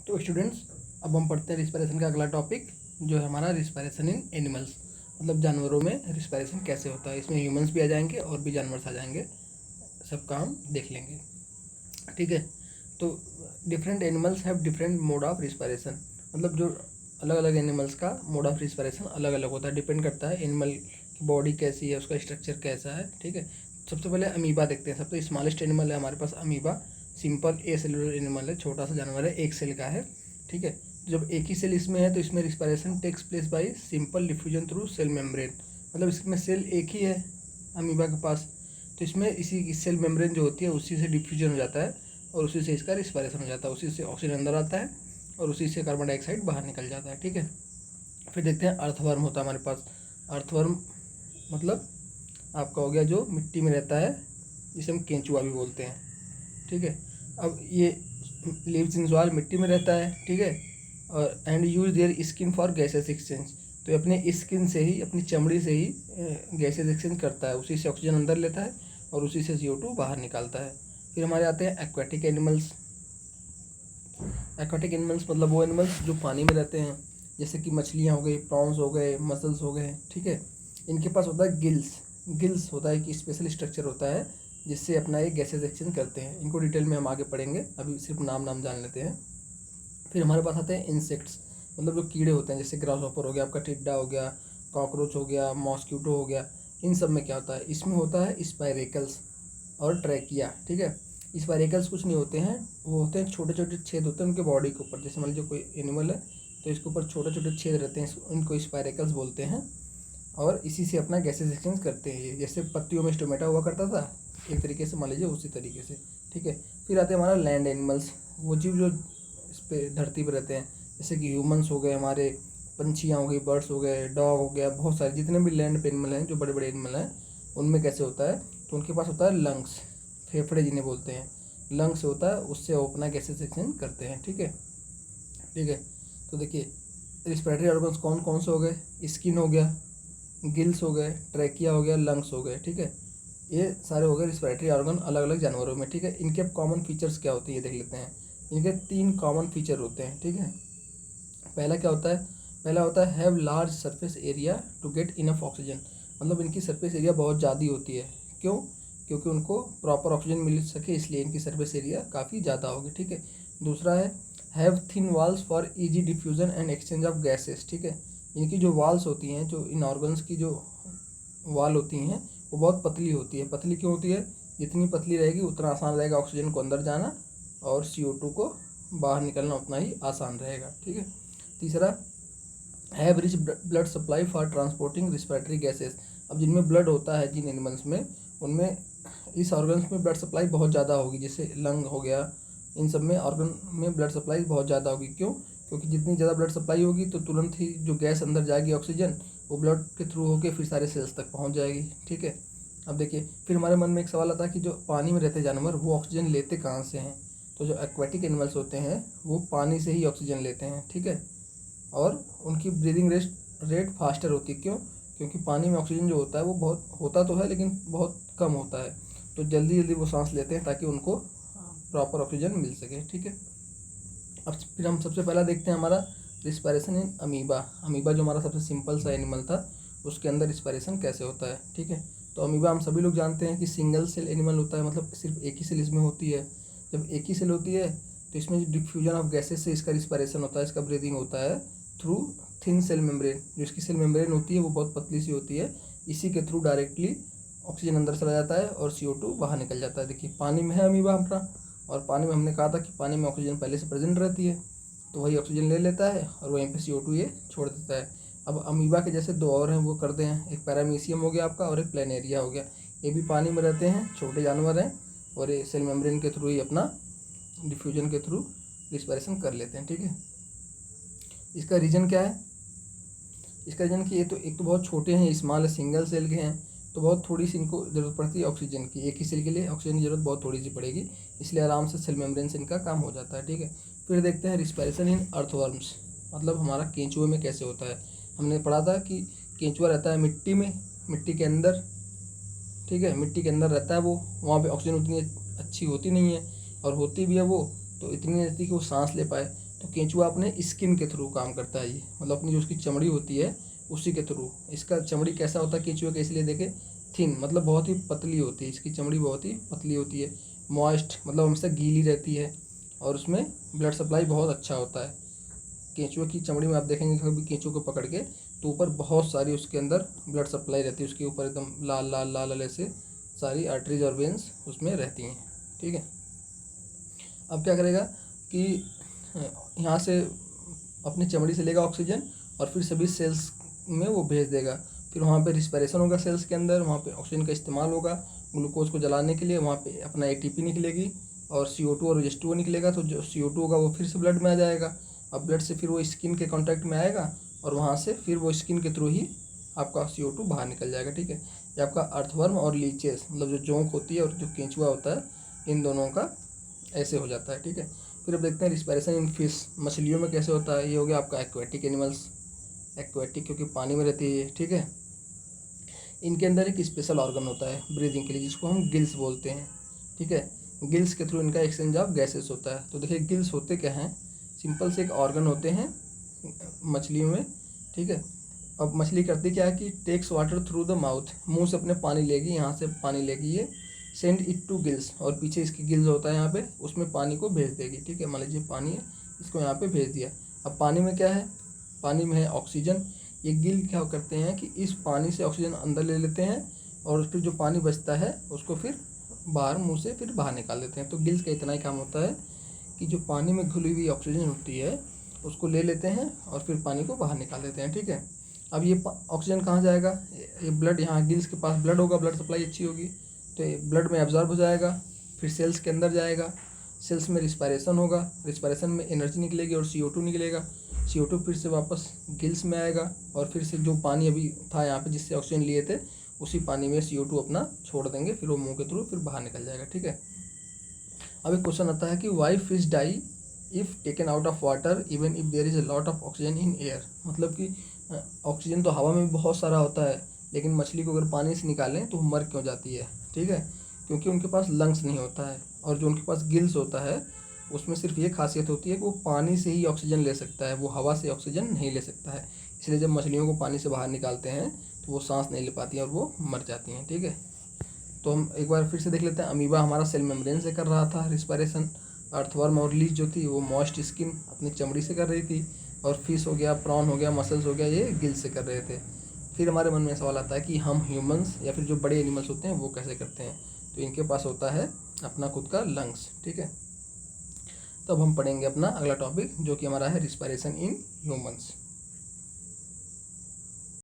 तो स्टूडेंट्स, अब हम पढ़ते हैं रिस्पायरेशन का अगला टॉपिक, जो है हमारा रिस्पायरेशन इन एनिमल्स, मतलब जानवरों में रिस्पायरेशन कैसे होता है। इसमें ह्यूमंस भी आ जाएंगे और भी जानवर आ जाएंगे, सबका हम देख लेंगे। ठीक है, तो different animals have different mode of respiration, मतलब जो अलग अलग एनिमल्स का मोड ऑफ रिस्पायरेशन अलग अलग होता है, डिपेंड करता है एनिमल की बॉडी कैसी है, उसका स्ट्रक्चर कैसा है। ठीक है, सबसे पहले अमीबा देखते हैं। सबसे स्मॉलेस्ट एनिमल है हमारे पास अमीबा, सिंपल ए सेलुलर एनिमल है, छोटा सा जानवर है, एक सेल का है। ठीक है, जब एक ही सेल इसमें है तो इसमें respiration takes place by simple diffusion through cell membrane, मतलब इसमें सेल एक ही है अमीबा के पास, तो इसमें इसी सेल मेम्ब्रेन जो होती है उसी से डिफ्यूजन हो जाता है और उसी से इसका रिस्पायरेशन हो जाता है, उसी से ऑक्सीजन अंदर आता है और उसी से कार्बन डाइऑक्साइड बाहर निकल जाता है। ठीक है, फिर देखते हैं अर्थवर्म होता है हमारे पास। अर्थवर्म मतलब आपका हो गया जो मिट्टी में रहता है, जिसे हम केंचुआ भी बोलते हैं। ठीक है, अब ये लिव्स इन सॉइल, मिट्टी में रहता है। ठीक है, और and use their skin for gases exchange, तो अपने स्किन से ही, अपनी चमड़ी से ही गैसेस एक्सचेंज करता है, उसी से ऑक्सीजन अंदर लेता है और उसी से CO2 बाहर निकालता है। फिर हमारे आते हैं एक्वाटिक एनिमल्स। एक्वाटिक एनिमल्स मतलब वो एनिमल्स जो पानी में रहते हैं, जैसे कि मछलियाँ हो गई, प्रॉन्स हो गए, मसल्स हो गए। ठीक है, इनके पास होता है गिल्स। गिल्स होता है कि स्पेशल स्ट्रक्चर होता है जिससे अपना एक गैसेज एक्सचेंज करते हैं। इनको डिटेल में हम आगे पढ़ेंगे, अभी सिर्फ नाम जान लेते हैं। फिर हमारे पास आते हैं इंसेक्ट्स, मतलब जो कीड़े होते हैं, जैसे ग्रासहॉपर हो गया, आपका टिड्डा हो गया, कॉकरोच हो गया, मॉस्क्यूटो हो गया। इन सब में क्या होता है, इसमें होता है स्पाइरेकल्स और ट्रैकिया। ठीक है, स्पाइरेकल्स कुछ नहीं होते हैं, वो होते हैं छोटे छोटे छेद होते हैं उनके बॉडी के ऊपर, जैसे मान लीजिए कोई एनिमल है तो इसके ऊपर छोटे छोटे छेद रहते हैं, उनको स्पाइरेकल्स बोलते हैं और इसी से अपना गैसेज एक्सचेंज करते हैं। ये जैसे पत्तियों में स्टोमेटा हुआ करता था, एक तरीके से मान लीजिए उसी तरीके से। ठीक है, फिर आते हैं हमारा लैंड एनिमल्स, वो जीव जो इस पे धरती पर रहते हैं, जैसे कि ह्यूमंस हो गए, हमारे पंछियाँ हो गई, बर्ड्स हो गए, डॉग हो गया, बहुत सारे जितने भी लैंड पे एनिमल हैं, जो बड़े बड़े एनिमल हैं, उनमें कैसे होता है, तो उनके पास होता है लंग्स, फेफड़े जिन्हें बोलते हैं, लंग्स होता है, उससे वो अपना गैसेज एक्सचेंज करते हैं। ठीक है, ठीक है, तो देखिए रिस्पिरेटरी ऑर्गन्स कौन कौन से हो गए, स्किन हो गया, गिल्स हो गए, ट्रैकिया हो गया, लंग्स हो गए। ठीक है, ये सारे हो गए रिस्पिरेटरी ऑर्गन अलग अलग जानवरों में। ठीक है, इनके कॉमन फीचर्स क्या होते हैं ये देख लेते हैं। इनके 3 कॉमन फीचर होते हैं। ठीक है, पहला क्या होता है, पहला होता है have large surface area to get enough oxygen, मतलब इनकी सरफेस एरिया बहुत ज़्यादा होती है। क्यों? क्योंकि उनको प्रॉपर ऑक्सीजन मिल सके, इसलिए इनकी सरफेस एरिया काफ़ी ज़्यादा होगी। ठीक है, दूसरा है have thin walls for easy diffusion and exchange of gases. ठीक है, इनकी जो वॉल्स होती हैं, जो इन ऑर्गन्स की जो वॉल होती हैं, वो बहुत पतली होती है। पतली क्यों होती है? जितनी पतली रहेगी उतना आसान रहेगा ऑक्सीजन को अंदर जाना और CO2 को बाहर निकलना उतना ही आसान रहेगा। ठीक है, तीसरा have rich blood supply for transporting respiratory gases, अब जिनमें ब्लड होता है जिन एनिमल्स में, उनमें इस ऑर्गन्स में ब्लड सप्लाई बहुत ज़्यादा होगी, जैसे लंग हो गया, इन सब में ऑर्गन में ब्लड सप्लाई बहुत ज़्यादा होगी। क्यों? क्योंकि जितनी ज़्यादा ब्लड सप्लाई होगी तो तुरंत ही जो गैस अंदर जाएगी ऑक्सीजन, वो ब्लड के थ्रू होकर फिर सारे सेल्स तक पहुंच जाएगी। ठीक है, अब देखिए फिर हमारे मन में एक सवाल आता है कि जो पानी में रहते जानवर वो ऑक्सीजन लेते कहाँ से हैं, तो जो एक्वेटिक एनिमल्स होते हैं वो पानी से ही ऑक्सीजन लेते हैं। ठीक है, और उनकी ब्रीदिंग रेट फास्टर होती है। क्यों? क्योंकि पानी में ऑक्सीजन जो होता है वो बहुत होता तो है लेकिन बहुत कम होता है, तो जल्दी जल्दी वो सांस लेते हैं ताकि उनको प्रॉपर ऑक्सीजन मिल सके। ठीक है, अब फिर हम सबसे पहला देखते हैं हमारा रिस्पायरेशन इन अमीबा। अमीबा जो हमारा सबसे सिंपल सा एनिमल था, उसके अंदर रिस्पायरेशन कैसे होता है। ठीक है, तो अमीबा हम सभी लोग जानते हैं कि सिंगल सेल एनिमल होता है, मतलब सिर्फ एक ही सेल इसमें होती है। जब एक ही सेल होती है तो इसमें जो डिफ्यूजन ऑफ गैसेस से इसका रिस्पायरेशन होता है, इसका ब्रीदिंग होता है थ्रू थिन सेल मेम्ब्रेन। जो इसकी सेल मेम्ब्रेन होती है वो बहुत पतली सी होती है, इसी के थ्रू डायरेक्टली ऑक्सीजन अंदर चला जाता है और CO2 बाहर निकल जाता है। देखिए पानी में है अमीबा हमारा, और पानी में हमने कहा था कि पानी में ऑक्सीजन पहले से प्रेजेंट रहती है, तो वही ऑक्सीजन ले लेता है और वहीं पे CO2 ये छोड़ देता है। अब अमीबा के जैसे 2 और हैं, वो करते हैं, एक पैरामीशियम हो गया आपका और एक प्लेनेरिया हो गया। ये भी पानी में रहते हैं, छोटे जानवर हैं और ये सेल मेम्ब्रेन के थ्रू ही अपना डिफ्यूजन के थ्रू रिस्पायरेशन कर लेते हैं। ठीक है, इसका रीजन क्या है? इसका रीजन कि ये तो एक तो बहुत छोटे हैं, स्मॉल सिंगल सेल के हैं, तो बहुत थोड़ी सी इनको ज़रूरत पड़ती है ऑक्सीजन की, एक ही सेल के लिए ऑक्सीजन की ज़रूरत बहुत थोड़ी सी पड़ेगी, इसलिए आराम से सेल मेम्ब्रेन से इनका काम हो जाता है। ठीक है, फिर देखते हैं रिस्पायरेशन इन अर्थवर्म्स, मतलब हमारा केंचुए में कैसे होता है। हमने पढ़ा था कि केंचुआ रहता है मिट्टी में, मिट्टी के अंदर। ठीक है, मिट्टी के अंदर रहता है वो, वहाँ पे ऑक्सीजन उतनी अच्छी होती नहीं है, और होती भी है वो तो इतनी नहीं रहती कि वो सांस ले पाए। तो केंचुआ अपने स्किन के थ्रू काम करता है ये, मतलब अपनी जो उसकी चमड़ी होती है उसी के थ्रू। इसका चमड़ी कैसा होता है केंचुआ का, इसलिए देखे थिन, मतलब बहुत ही पतली होती है, इसकी चमड़ी बहुत ही पतली होती है। मॉइस्ट मतलब हमेशा गीली रहती है, और उसमें ब्लड सप्लाई बहुत अच्छा होता है। केंचुए की चमड़ी में आप देखेंगे कभी केंचुए को पकड़ के, तो ऊपर बहुत सारी उसके अंदर ब्लड सप्लाई रहती है, उसके ऊपर एकदम लाल लाल लाल लाल ऐसे सारी आर्टरीज और वेंस उसमें रहती हैं। ठीक है, अब क्या करेगा कि यहाँ से अपनी चमड़ी से लेगा ऑक्सीजन और फिर सभी सेल्स में वो भेज देगा। फिर वहाँ पे रिस्पिरेशन होगा सेल्स के अंदर, वहाँ पे ऑक्सीजन का इस्तेमाल होगा ग्लूकोज को जलाने के लिए, वहाँ पे अपना एटीपी निकलेगी और CO2 और H2O निकलेगा। तो जो CO2 होगा वो फिर से ब्लड में आ जाएगा, अब ब्लड से फिर वो स्किन के कांटेक्ट में आएगा और वहाँ से फिर वो स्किन के थ्रू ही आपका CO2 बाहर निकल जाएगा। ठीक है, ये आपका अर्थवर्म और लीचेस मतलब जो जोंक होती है और जो केंचुआ होता है, इन दोनों का ऐसे हो जाता है। ठीक है, फिर अब देखते हैं रिस्पिरेशन इन फिश, मछलियों में कैसे होता है। ये हो गया आपका एक्वेटिक एनिमल्स, एक्वेटिक क्योंकि पानी में रहती है ये। ठीक है, इनके अंदर एक स्पेशल ऑर्गन होता है ब्रीदिंग के लिए जिसको हम गिल्स बोलते हैं। ठीक है, गिल्स के थ्रू इनका एक्सचेंज ऑफ गैसेस होता है। तो देखिए गिल्स होते क्या हैं, सिंपल से एक ऑर्गन होते हैं मछलियों में। ठीक है, अब मछली करती क्या है कि takes water through the mouth, मुंह से अपने पानी लेगी, यहाँ से पानी लेगी ये, सेंड इट टू गिल्स, और पीछे इसकी गिल्स होता है यहाँ पे, उसमें पानी को भेज देगी। ठीक है, मान लीजिए पानी है, इसको यहाँ पे भेज दिया। अब पानी में क्या है, पानी में है ऑक्सीजन। ये गिल क्या करते हैं कि इस पानी से ऑक्सीजन अंदर ले लेते हैं और फिर जो पानी बचता है उसको फिर बाहर मुंह से फिर बाहर निकाल देते हैं। तो गिल्स का इतना ही काम होता है कि जो पानी में घुली हुई ऑक्सीजन होती है उसको ले लेते हैं और फिर पानी को बाहर निकाल देते हैं। ठीक है, अब ये ऑक्सीजन कहाँ जाएगा, ये ब्लड, यहाँ गिल्स के पास ब्लड होगा, ब्लड सप्लाई अच्छी होगी तो ये ब्लड में एब्जॉर्ब हो जाएगा, फिर सेल्स के अंदर जाएगा, सेल्स में रिस्पायरेशन होगा, रिस्पायरेशन में एनर्जी निकलेगी और CO2 निकलेगा, CO2 फिर से वापस गिल्स में आएगा और फिर से जो पानी अभी था यहाँ पे जिससे ऑक्सीजन लिए थे उसी पानी में CO2 अपना छोड़ देंगे, फिर वो मुंह के थ्रू फिर बाहर निकल जाएगा। ठीक है, अब एक क्वेश्चन आता है कि why fish die if taken out of water even if there is a lot of oxygen in air, मतलब कि ऑक्सीजन तो हवा में भी बहुत सारा होता है लेकिन मछली को अगर पानी से निकालें तो मर क्यों जाती है। ठीक है, क्योंकि उनके पास लंग्स नहीं होता है और जो उनके पास गिल्स होता है उसमें सिर्फ ये खासियत होती है कि वो पानी से ही ऑक्सीजन ले सकता है, वो हवा से ऑक्सीजन नहीं ले सकता है। इसलिए जब मछलियों को पानी से बाहर निकालते हैं तो वो सांस नहीं ले पाती हैं और वो मर जाती हैं। ठीक है, तो हम एक बार फिर से देख लेते हैं। अमीबा हमारा सेल मेम्ब्रेन से कर रहा था रिस्पायरेशन, अर्थवर्म और लीच जो थी वो मॉइस्ट स्किन अपनी चमड़ी से कर रही थी, और फिश हो गया, प्रॉन हो गया, मसल्स हो गया, ये गिल से कर रहे थे। फिर हमारे मन में सवाल आता है कि हम ह्यूमंस या फिर जो बड़े एनिमल्स होते हैं वो कैसे करते हैं, तो इनके पास होता है अपना खुद का लंग्स। ठीक है, तो अब हम पढ़ेंगे अपना अगला टॉपिक जो कि हमारा है रिस्पायरेशन इन ह्यूमंस।